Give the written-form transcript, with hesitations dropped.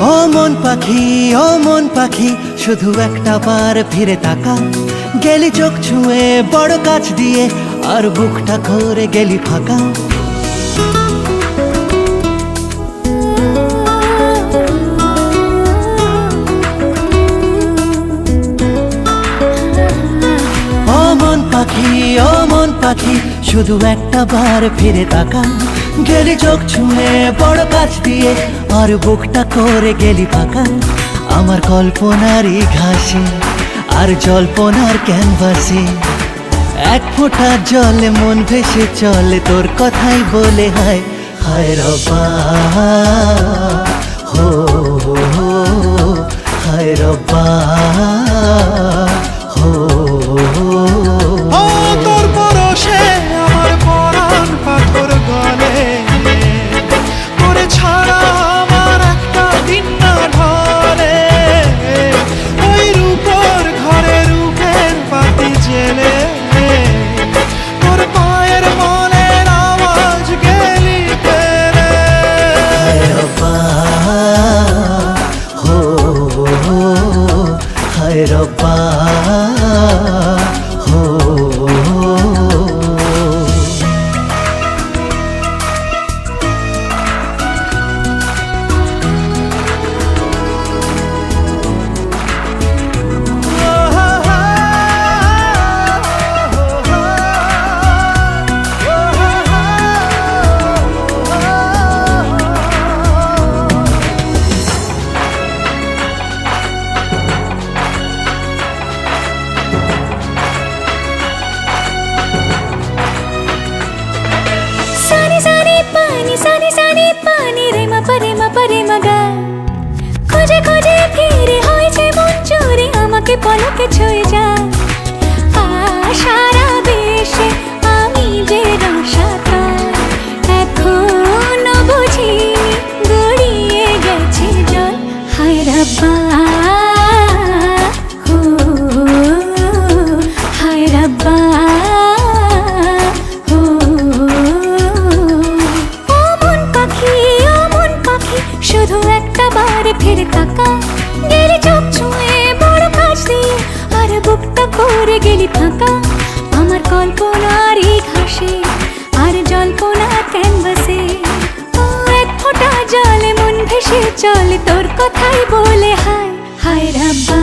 ও মন পাখি শুধু একটা বার ফিরে তাকা। গেলি চোখ ছুঁয়ে বড় কাছ দিয়ে, আর বুকটা করে গেলি ফাঁকা। ও মন পাখি শুধু একটা বার ফিরে তাকা। গেলি চোখ ছুঁয়ে বড় কাছ দিয়ে, আর বুকটা করে গেলি ফাঁকা। আমার কল্পনারই ঘাসে আর জল্পনার ক্যানভাসে এক ফোঁটা জলে মন ভেসে চলে তোর কথাই বলে হায় হায় রব্বা। হো হায় রব্বা। হো তোর পরশে আমার পরাণ পাথর গলে, তোরে ছাড়া আমার একটা দিন না ঢলে। ওই রূপর ঘরে রূপের বাতি জেলে, তোর পায়ের মনের আওয়াজ গেলি ফেলে। হায় রব্বা। হো হায় রব্বা। खोजे खोजे फिरे হয়েছে মন চুরি আমাকে পলকে ছুঁয়ে যায়। সারা দেশে আমি যে রসাতল, এখনো বুঝিনি গড়িয়ে গেছে জল। হায় রব্বা। হো হায় রব্বা। শুধু একটা বার ফিরে তাকা। গেলি চোখ ছুঁয়ে বড় কাছ দিয়ে, আর বুকটা করে গেলি ফাঁকা। আমার কল্পনারই ঘাসে আর জল্পনার ক্যানভাসে এক ফোঁটা জলে মন ভেসে চলে তোর কথাই বলে হায় হায় রব্বা।